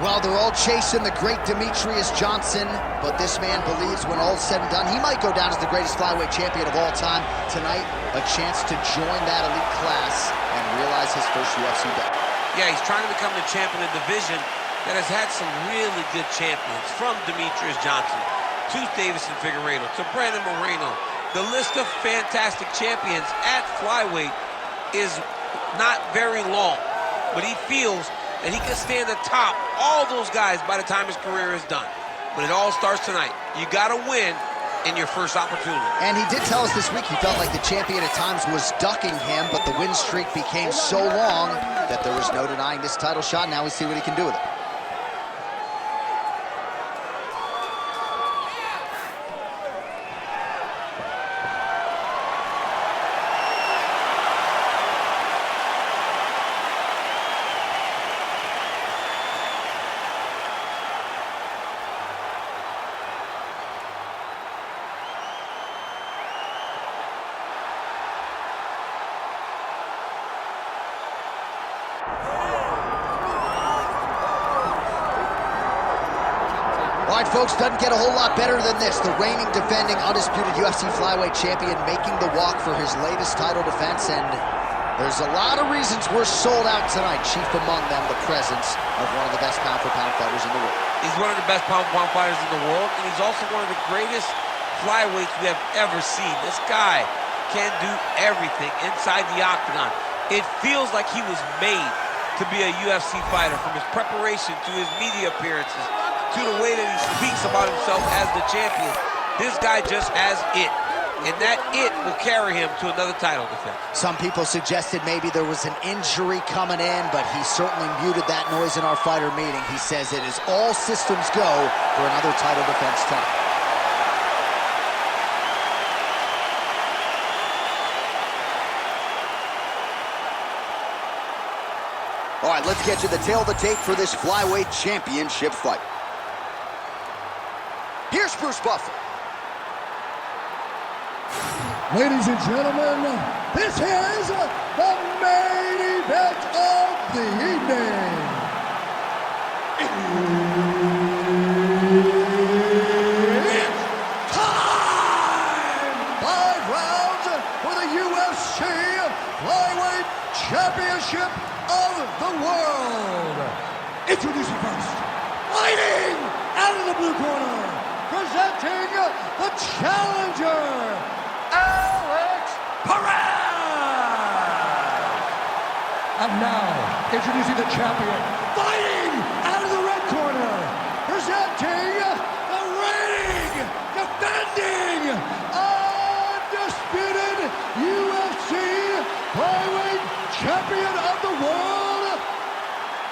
Well, they're all chasing the great Demetrius Johnson, but this man believes when all's said and done, he might go down as the greatest flyweight champion of all time. Tonight, a chance to join that elite class and realize his first UFC belt. Yeah, he's trying to become the champion of the division that has had some really good champions, from Demetrius Johnson to Davison Figueiredo to Brandon Moreno. The list of fantastic champions at flyweight is not very long, but he feels that he can stand atop all those guys by the time his career is done. But it all starts tonight. You gotta win in your first opportunity. And he did tell us this week he felt like the champion at times was ducking him, but the win streak became so long that there was no denying this title shot. Now we see what he can do with it. All right, folks, doesn't get a whole lot better than this. The reigning, defending, undisputed UFC flyweight champion making the walk for his latest title defense, and there's a lot of reasons we're sold out tonight. Chief among them, the presence of one of the best pound-for-pound fighters in the world. He's one of the best pound-for-pound fighters in the world, and he's also one of the greatest flyweights we have ever seen. This guy can do everything inside the octagon. It feels like he was made to be a UFC fighter, from his preparation to his media appearances, to the way that he speaks about himself as the champion. This guy just has it, and that it will carry him to another title defense. Some people suggested maybe there was an injury coming in, but he certainly muted that noise in our fighter meeting. He says it is all systems go for another title defense tonight. All right, let's get you the tail of the tape for this flyweight championship fight. Here's Bruce Buffer. Ladies and gentlemen, this is the main event of the evening. It's time! 5 rounds for the UFC Flyweight Championship of the world. Introducing first, fighting out of the blue corner, presenting the challenger, Perez! And now, introducing the champion, fighting out of the red corner, presenting the reigning, defending, undisputed UFC flyweight champion of the world,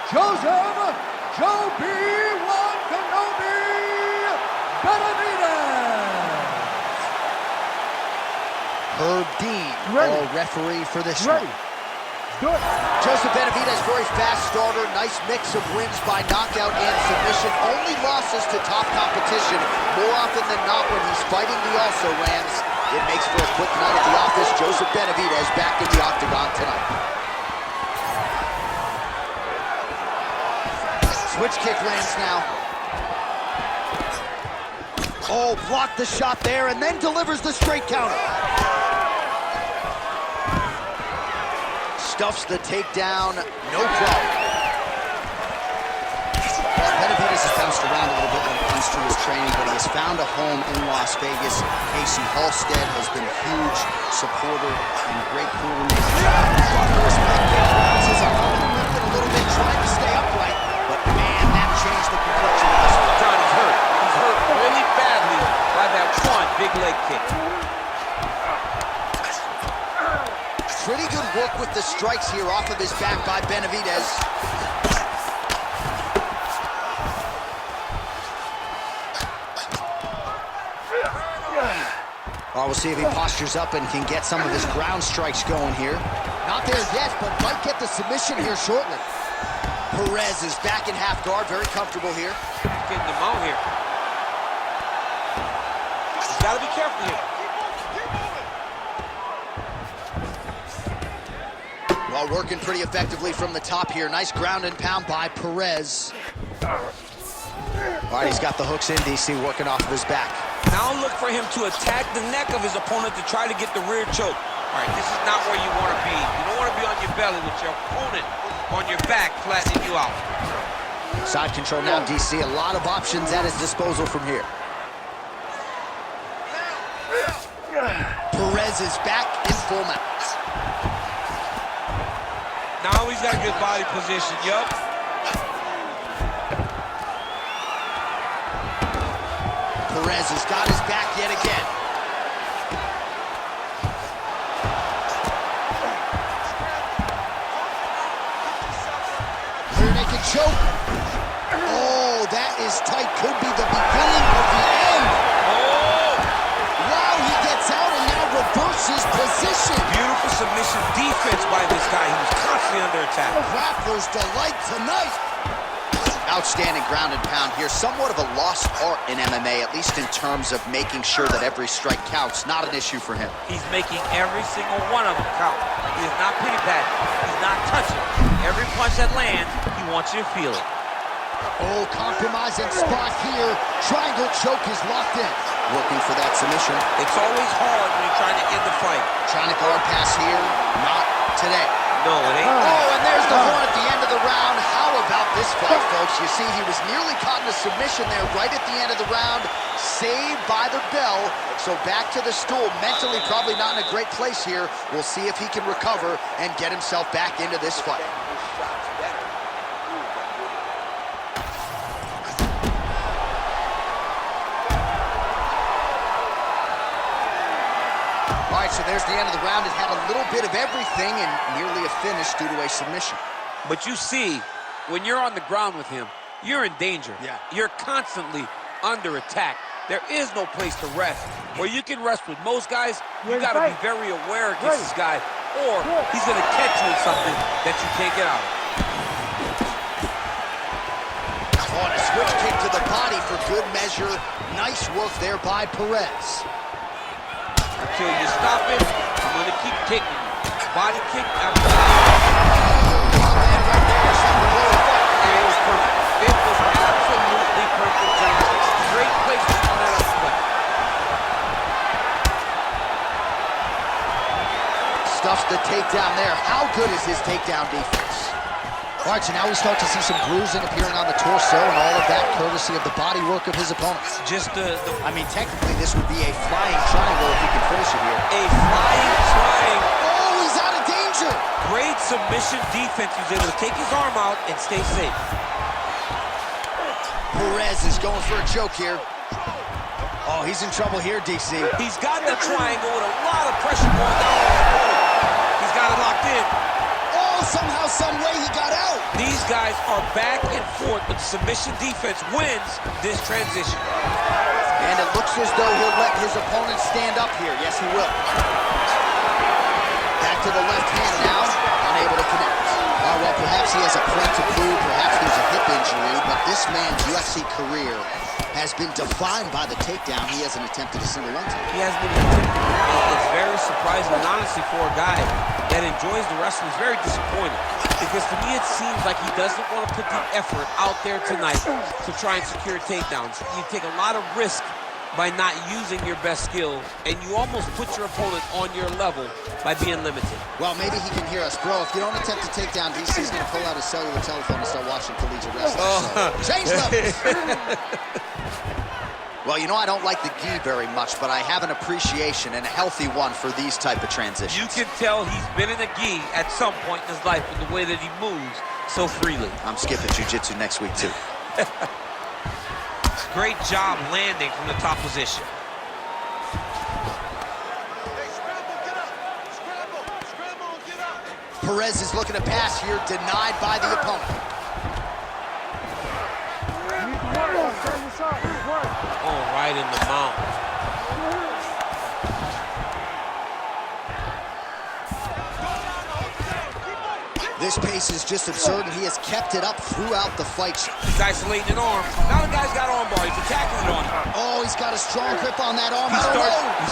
Jospeh Benavidez! Herb Dean, all referee for this one. Good. Jospeh Benavidez, very fast starter, nice mix of wins by knockout and submission. Only losses to top competition. More often than not, when he's fighting the also-rans, it makes for a quick night at the office. Jospeh Benavidez back in the octagon tonight. Switch kick lands now. Oh, blocked the shot there and then delivers the straight counter. Stuffs the takedown, no problem. Benavidez has bounced around a little bit when it comes to his training, but he has found a home in Las Vegas. Casey Halstead has been a huge supporter and great crewmate. Bounces up, lifting a little bit, trying to stay upright, but man, that changed the complexion of this one. John, he's hurt. He's hurt really badly by that one big leg kick. Pretty good work with the strikes here off of his back by Benavidez. Oh, we'll see if he postures up and can get some of his ground strikes going here. Not there yet, but might get the submission here shortly. Perez is back in half guard, very comfortable here. Getting the mount here. He's got to be careful here. Well, working pretty effectively from the top here. Nice ground and pound by Perez. All right, he's got the hooks in, DC, working off of his back. Now look for him to attack the neck of his opponent to try to get the rear choke. All right, this is not where you want to be. You don't want to be on your belly with your opponent on your back, flattening you out. Side control now, DC. A lot of options at his disposal from here. Perez is back in full mount. Now he's got a good body position, yup. Perez has got his back yet again. Rear naked choke. Oh, that is tight. Could be the beginning of the end. Oh! Wow, he gets out and now reverses position. Beautiful submission defense by this guy. He was constantly under attack. Grappler's delight tonight. Outstanding ground and pound here. Somewhat of a lost art in MMA, at least in terms of making sure that every strike counts. Not an issue for him. He's making every single one of them count. He is not pity-patting. He's not touching. Every punch that lands, he wants you to feel it. Oh, compromising spot here. Triangle choke is locked in. Looking for that submission. It's always hard when you're trying to end the fight. Trying to guard pass here. Not today. No, it ain't. Oh, and there's the horn at the end of the round. How about this fight, folks? You see, he was nearly caught in a submission there right at the end of the round. Saved by the bell. So back to the stool. Mentally probably not in a great place here. We'll see if he can recover and get himself back into this fight. All right, so there's the end of the round. It had a little bit of everything and nearly a finish due to a submission. But you see, when you're on the ground with him, you're in danger. Yeah. You're constantly under attack. There is no place to rest. Where you can rest with most guys, you got to be very aware against this guy, or he's going to catch you in something that you can't get out of. Oh, and a switch kick to the body for good measure. Nice work there by Perez. Until you stop it, I'm going to keep kicking. Body kick after Oh, man, right there. Something really fun. it was perfect. It was absolutely perfect, John. Great placement on that uppercut. Stuffs the takedown there. How good is his takedown defense? All right, so now we start to see some bruising appearing on the torso, and all of that courtesy of the body work of his opponents. Just I mean, technically, this would be a flying triangle if he can finish it here. a flying triangle. Oh, he's out of danger. Great submission defense. He was able to take his arm out and stay safe. Perez is going for a choke here. Oh, he's in trouble here, DC. He's got the triangle with a lot of pressure going down on the opponent. He's got it locked in. Oh, somehow, some way he got out. These guys are back and forth, but the submission defense wins this transition. And it looks as though he'll let his opponent stand up here. Yes, he will. Back to the left hand now, unable to connect. Well, perhaps he has a point to prove. Perhaps there's a hip injury, but this man's UFC career has been defined by the takedown. He hasn't attempted a single one today. He hasn't even attempted it. It's very surprising, and honestly, for a guy that enjoys the wrestling, is very disappointing. Because to me, it seems like he doesn't want to put the effort out there tonight to try and secure takedowns. You take a lot of risk by not using your best skill, and you almost put your opponent on your level by being limited. Well, maybe he can hear us. Bro, if you don't attempt to take down, DC's going to pull out his cellular telephone and start watching collegiate wrestling. So, change levels. Well, you know, I don't like the gi very much, but I have an appreciation and a healthy one for these type of transitions. You can tell he's been in a gi at some point in his life in the way that he moves so freely. I'm skipping jiu-jitsu next week, too. Great job landing from the top position. Perez is looking to pass here, denied by the opponent. Oh, right in the mount. This pace is just absurd, and he has kept it up throughout the fight. He's isolating an arm. Now the guy's got arm bar. He's attacking it on him. Oh, he's got a strong grip on that arm. He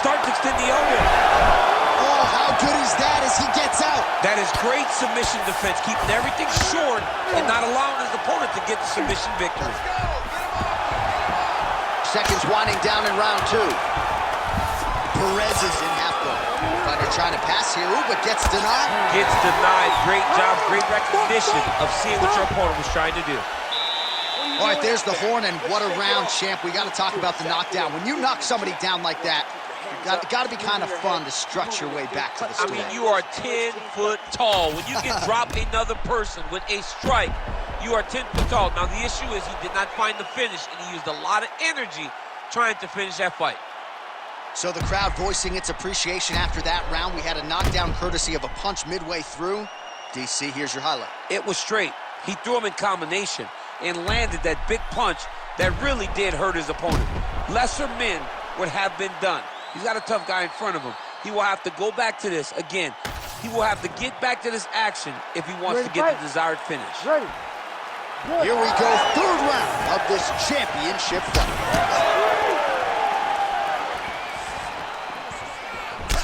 starts to extend the elbow. Oh, how good is that as he gets out? That is great submission defense, keeping everything short and and not allowing his opponent to get the submission victory. Seconds winding down in round 2. Perez is in half guard. Fighter trying to pass here, but gets denied. Gets denied. Great job, great recognition of seeing what your opponent was trying to do. All right, there's the horn, and what a round, champ. We got to talk about the knockdown. When you knock somebody down like that, it got to be kind of fun to strut your way back to the stool. I mean, you are 10 foot tall. When you can drop another person with a strike, you are 10 foot tall. Now, the issue is he did not find the finish, and he used a lot of energy trying to finish that fight. So the crowd voicing its appreciation after that round. We had a knockdown courtesy of a punch midway through. DC, here's your highlight. It was straight. He threw him in combination and landed that big punch that really did hurt his opponent. Lesser men would have been done. He's got a tough guy in front of him. He will have to go back to this again. He will have to get back to this action if he wants to get the desired finish. Ready. Here we go, third round of this championship fight.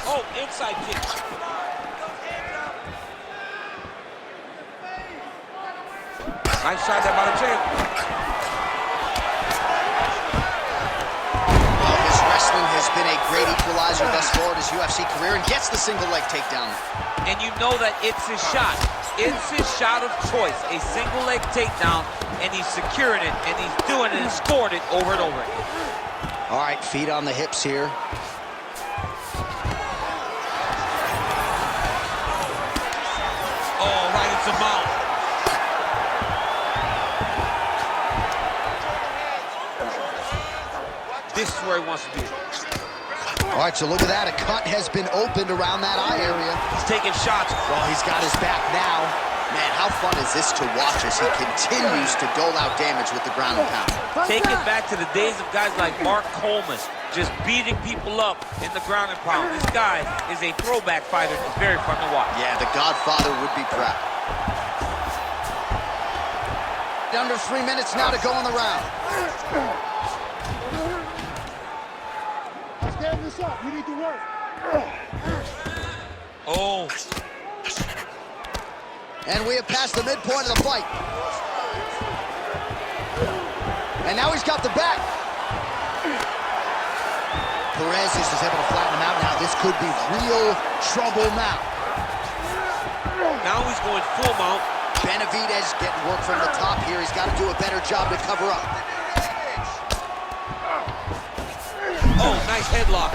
Oh, inside kick. Nice shot there by the champ. Well, his wrestling has been a great equalizer thus far in his UFC career, and gets the single leg takedown. And you know that it's his shot. It's his shot of choice. A single leg takedown, and he's secured it, and he's doing it and scored it over and over. All right, feet on the hips here. Oh, right into mount. This is where he wants to be. All right, so look at that. A cut has been opened around that eye area. He's taking shots. Well, he's got his back now. Man, how fun is this to watch as he continues to dole out damage with the ground and pound? Take it back to the days of guys like Mark Coleman, just beating people up in the ground and pound. This guy is a throwback fighter. It's very fun to watch. Yeah, the Godfather would be proud. Under 3 minutes now to go in the round. Stand this up. You need to work. Oh. And we have passed the midpoint of the fight. And now he's got the back. Perez is able to flatten him out now. This could be real trouble now. Now he's going full mount. Benavidez getting work from the top here. He's got to do a better job to cover up. Oh, nice headlock.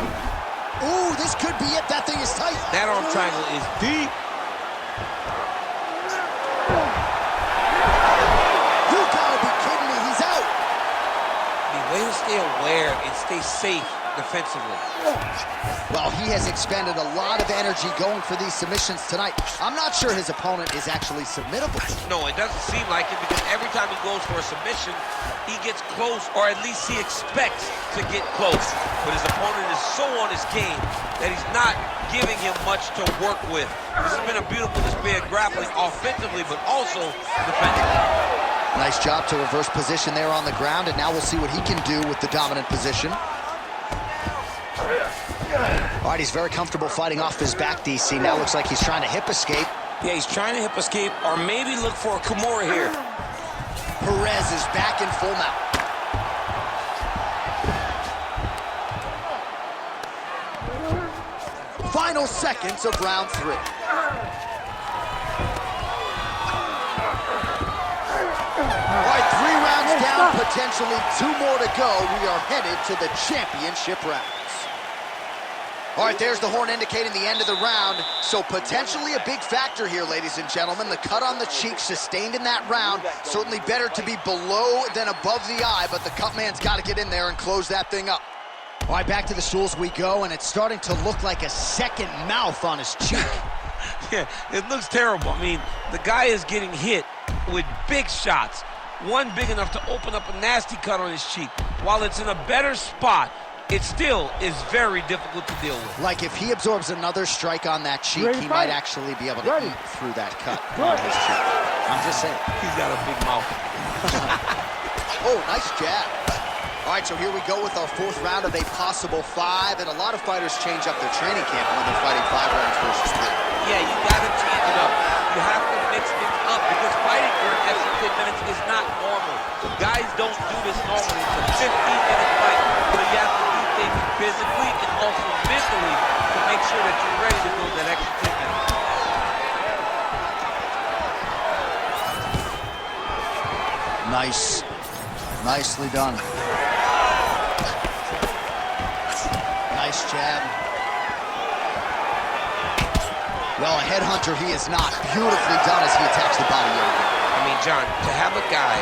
Ooh, this could be it. That thing is tight. That arm triangle is deep. You gotta be kidding me. He's out. The way to stay aware and stay safe defensively. Well, he has expended a lot of energy going for these submissions tonight. I'm not sure his opponent is actually submittable. No, it doesn't seem like it, because every time he goes for a submission, he gets close, or at least he expects to get close. But his opponent is so on his game that he's not giving him much to work with. This has been a beautiful display of grappling offensively, but also defensively. Nice job to reverse position there on the ground, and now we'll see what he can do with the dominant position. All right, he's very comfortable fighting off his back, DC. Now looks like he's trying to hip escape. Yeah, he's trying to hip escape, or maybe look for a Kimura here. Perez is back in full mount. Final seconds of round 3. All right, 3 rounds down, potentially 2 more to go. We are headed to the championship rounds. All right, there's the horn indicating the end of the round. So potentially a big factor here, ladies and gentlemen. The cut on the cheek sustained in that round. Certainly better to be below than above the eye, but the cut man's got to get in there and close that thing up. All right, back to the stools we go, and it's starting to look like a second mouth on his cheek. Yeah, it looks terrible. I mean, the guy is getting hit with big shots. One big enough to open up a nasty cut on his cheek. While it's in a better spot, it still is very difficult to deal with. Like if he absorbs another strike on that cheek, he might actually be able to eat through that cut on his cheek. I'm just saying. He's got a big mouth. Oh, nice jab. All right, so here we go with our 4th round of a possible 5, and a lot of fighters change up their training camp when they're fighting 5 rounds versus 3. Yeah, you got to change it up. You have to mix things up, because fighting for an extra 15 not normal. Guys don't do this normally. It's a 15-minute fight. So you have to do things physically and also mentally to make sure that you're ready to go that extra 10 minutes. Nice. Nicely done. Nice jab. Well, a headhunter he is not. Beautifully done as he attacks the body area. I mean, John, to have a guy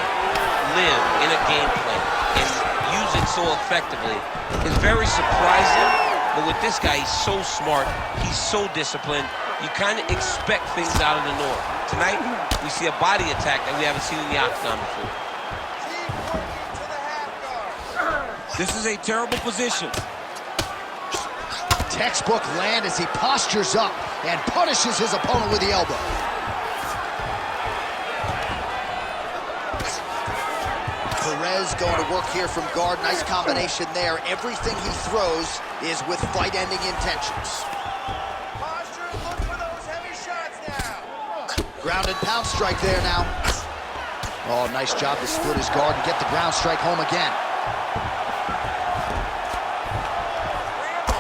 live in a game plan and use it so effectively is very surprising. But with this guy, he's so smart. He's so disciplined. You kind of expect things out of the norm. Tonight, we see a body attack that we haven't seen in the octagon before. This is a terrible position. Textbook land as he postures up and punishes his opponent with the elbow. Perez going to work here from guard. Nice combination there. Everything he throws is with fight-ending intentions. Posture, look for those heavy shots now. Ground and pound strike there now. Oh, nice job to split his guard and get the ground strike home again.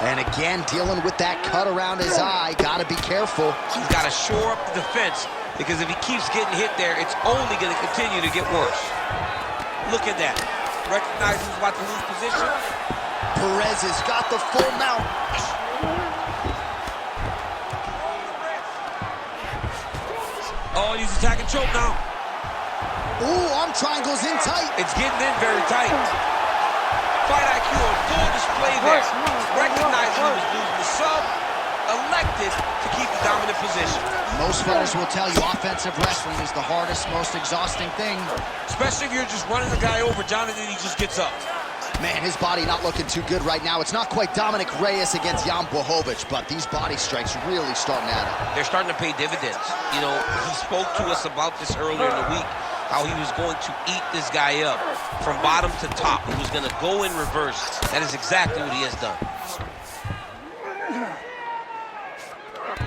And again, dealing with that cut around his eye. Gotta be careful. He's got to shore up the defense, because if he keeps getting hit there, it's only going to continue to get worse. Look at that. Recognize he's about to lose position. Perez has got the full mount. Oh, he's attacking choke now. Ooh, arm triangles in tight. It's getting in very tight. Fight IQ on full display there. Recognizing he was losing the sub, elected to keep the dominant position. Most fighters will tell you offensive wrestling is the hardest, most exhausting thing. Especially if you're just running the guy over, Jonathan, he just gets up. Man, his body not looking too good right now. It's not quite Dominic Reyes against Jan Blachowicz, but these body strikes really starting to add up. They're starting to pay dividends. You know, he spoke to us about this earlier in the week, how he was going to eat this guy up from bottom to top. He was going to go in reverse. That is exactly what he has done.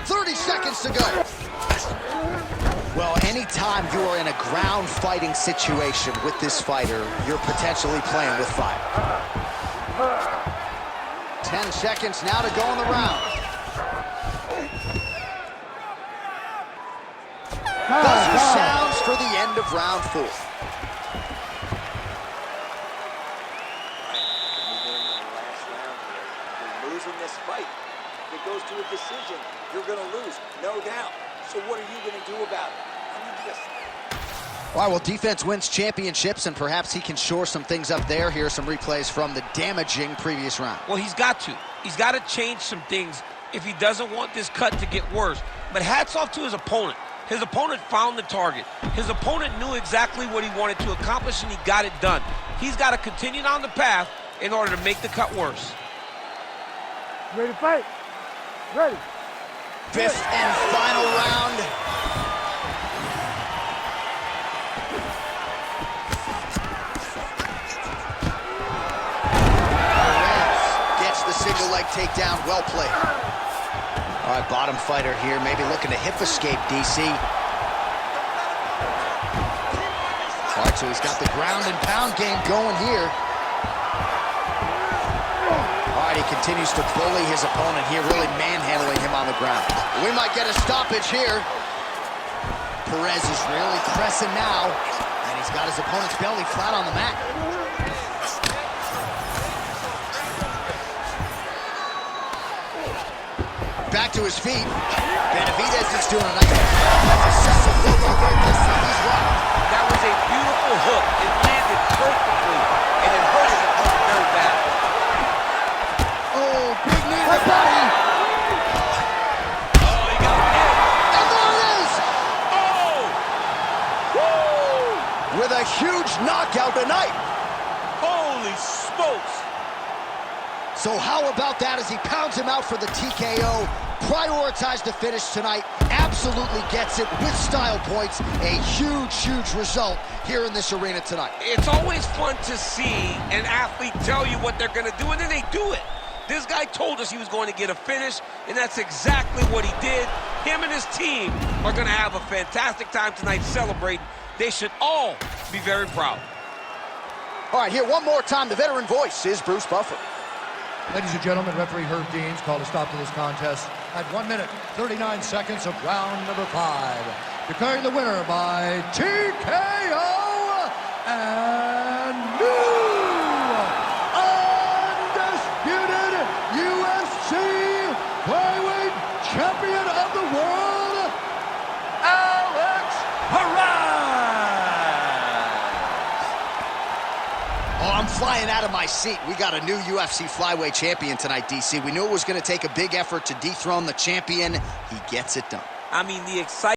30 seconds to go. Well, anytime you are in a ground fighting situation with this fighter, you're potentially playing with fire. 10 seconds now to go in the round. Buzzer sounds for the end of round 4. You're losing this fight. If it goes to a decision, you're going to lose, no doubt. So what are you going to do about it? I mean, just... All right, well, defense wins championships, and perhaps he can shore some things up there. Here are some replays from the damaging previous round. Well, he's got to. He's got to change some things if he doesn't want this cut to get worse. But hats off to his opponent. His opponent found the target. His opponent knew exactly what he wanted to accomplish, and he got it done. He's got to continue down the path in order to make the cut worse. Ready to fight? Ready. Fifth and final round. Perez gets the single leg takedown. Well played. All right, bottom fighter here, maybe looking to hip escape, DC. All right, so he's got the ground and pound game going here. All right, he continues to bully his opponent here, really manhandling him on the ground. We might get a stoppage here. Perez is really pressing now, and he's got his opponent's belly flat on the mat. Back to his feet. Benavidez is doing a nice job. That was a beautiful hook. It landed perfectly, and it hurt his opponent very bad. Oh, big knee to the body. Oh, he got hit. And there it is! Oh! Woo! With a huge knockout tonight. Holy smokes! So how about that as he pounds him out for the TKO? Prioritized the finish tonight. Absolutely gets it with style points. A huge, huge result here in this arena tonight. It's always fun to see an athlete tell you what they're going to do, and then they do it. This guy told us he was going to get a finish, and that's exactly what he did. Him and his team are going to have a fantastic time tonight celebrating They should all be very proud. All right, here one more time. The veteran voice is Bruce Buffer. Ladies and gentlemen, referee Herb Deans called a stop to this contest at 1 minute, 39 seconds of round number 5. Declaring the winner by TKO and new undisputed UFC flyweight champion of the world, Alex Perez! Oh, I'm flying out of my seat. We got a new UFC flyweight champion tonight, DC. We knew it was going to take a big effort to dethrone the champion. He gets it done. I mean, the excitement.